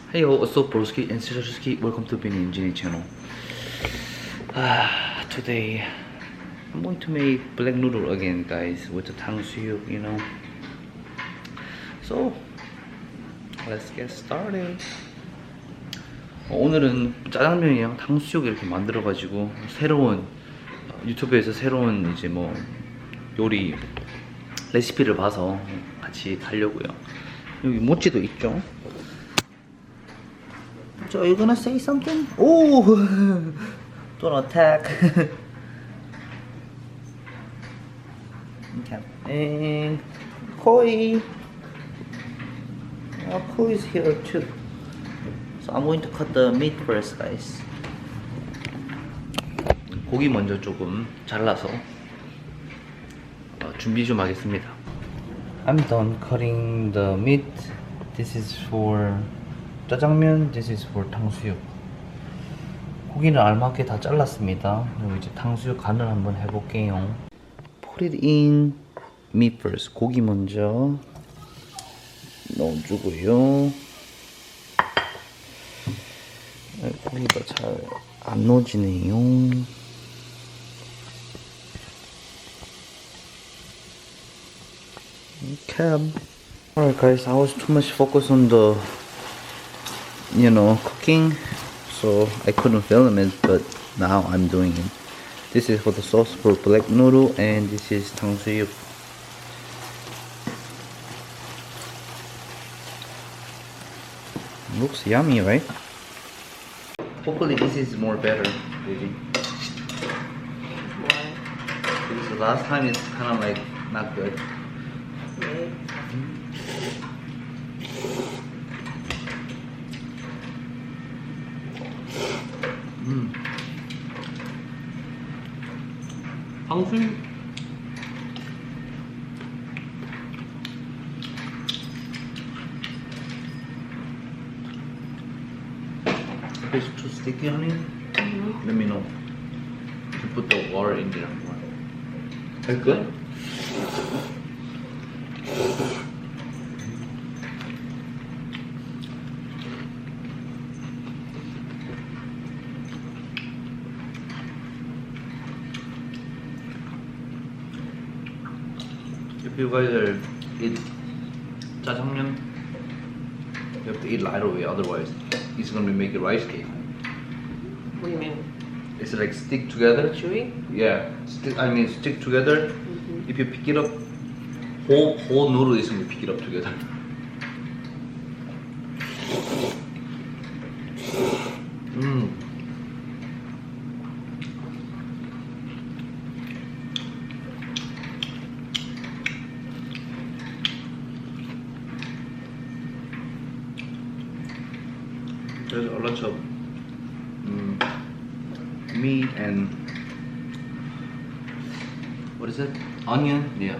Hey yo, what's up broski and sisterski? Welcome to biniandjini channel. Today I'm going to make black noodle again, guys, with the tangsuyuk, you know. So let's get started. 오늘은 짜장면이랑 탕수육 이렇게 만들어가지고 새로운 유튜브에서 새로운 이제 뭐 요리 레시피를 봐서 같이 하려고요. 여기 모찌도 있죠. So are you gonna say something? Oh, don't attack. Okay. And Koi. Oh, Koi is here too. So I'm going to cut the meat first, guys. 고기 먼저 조금 잘라서 준비 좀 하겠습니다. I'm done cutting the meat. This is for 짜장면, this is for 탕수육. 고기는 알맞게 다 잘랐습니다. 그리고 이제 탕수육 간을 한번 해볼게요. Put it in meat first. 고기 먼저 넣어주고요. 고기가 잘 안 넣어지네요. Okay. Alright guys, I was too much focused on the cooking, so I couldn't film it, but now I'm doing it. This is for the sauce for black noodle, and this is tangsuyuk. Looks yummy, right? Hopefully this is more better, really. Why? Because the last time it's kind of like not good. Right. 탕수육 if it's too sticky, honey, let me know. To put the water in there. That's good? If you guys eat 짜장면, you have to eat light away, otherwise it's gonna make a rice cake. What do you mean? It's like stick together. Chewy? Yeah, stick together. If you pick it up, whole noodle is gonna pick it up together. There's a lot of meat and what is it? Onion? Yeah.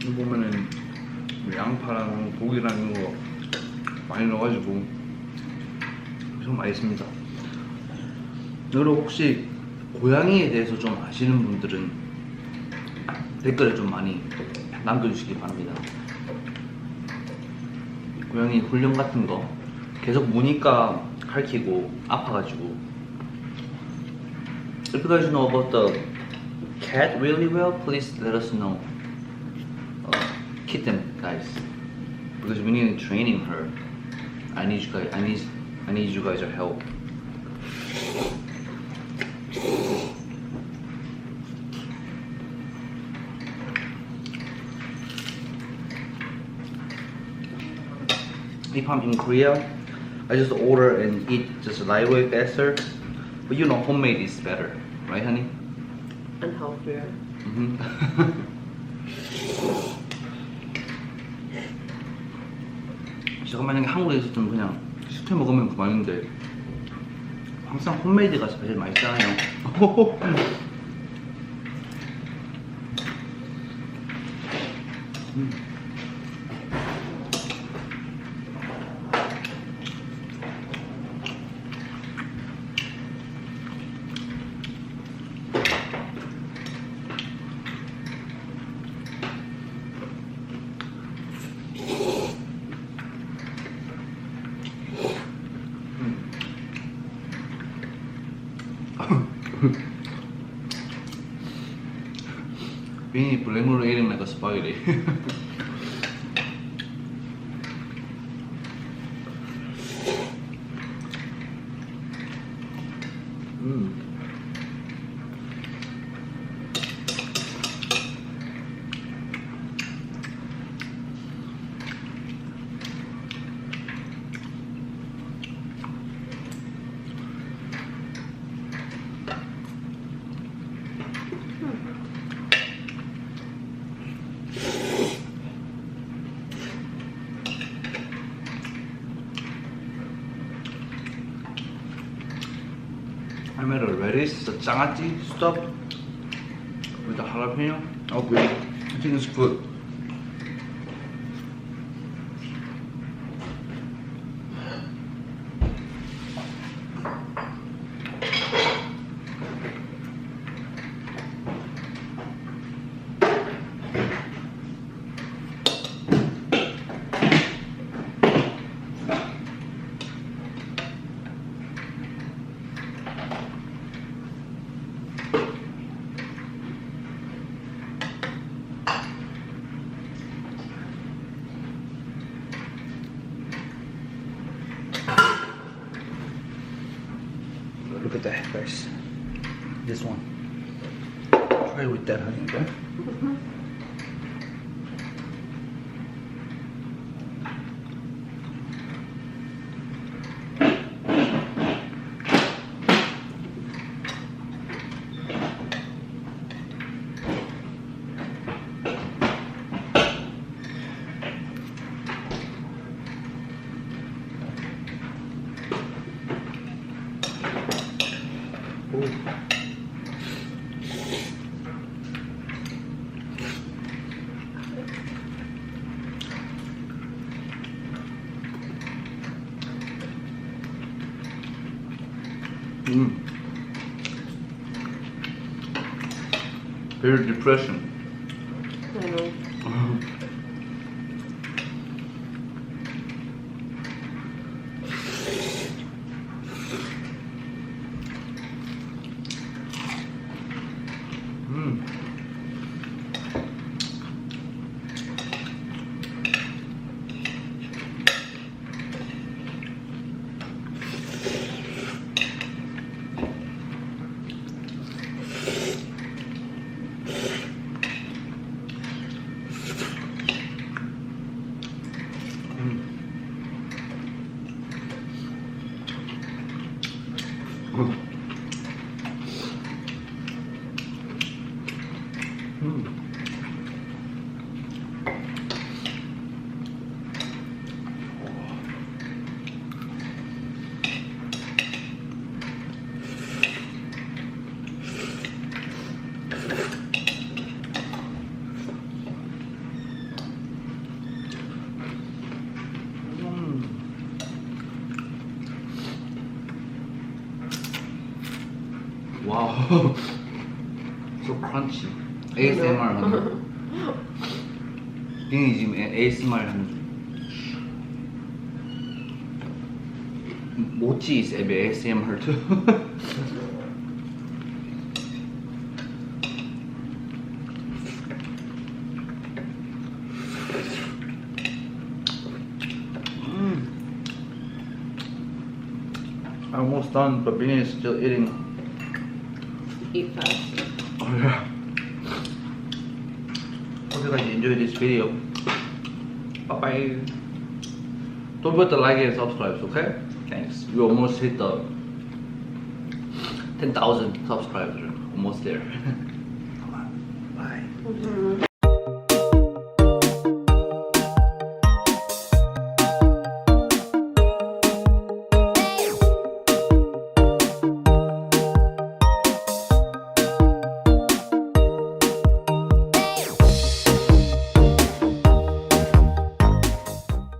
여기 보면은 양파랑 고기랑 이런 거 많이 넣어가지고 엄청 맛있습니다. 그리고 혹시 고양이에 대해서 좀 아시는 분들은 댓글에 좀 많이 남겨주시기 바랍니다. 고양이 훈련 같은 거 계속 무니까 핥히고 아파가지고. If you guys know about the cat really well, please let us know. Kitten, guys, because we need training her. I need you guys. I need you guys' help. If I'm in Korea, I just order and eat just lightweight faster. But you know, homemade is better, Right, honey? And healthier. 제가 만약에 한국에 있었으면 그냥 시켜 먹으면 그만인데 항상 홈메이드가 제일 맛있잖아요. Bini blame eating like a spaghetti. I made a lettuce, the 장아찌 stuff with the jalapeno. Oh great, I think it's good. Look at that, guys. This one. Try with that, honey. Okay? Very depression. I know. Wow, so crunchy. ASMR 하는. 빙이 지금 ASMR 하는 중. 모찌 is ASMR too. Almost done, but Bini is still eating. Eat fast. Oh yeah. Hope you guys enjoyed this video. Bye bye. Don't forget to like and subscribe, okay? Thanks. We almost hit the 10,000 subscribers. Almost there.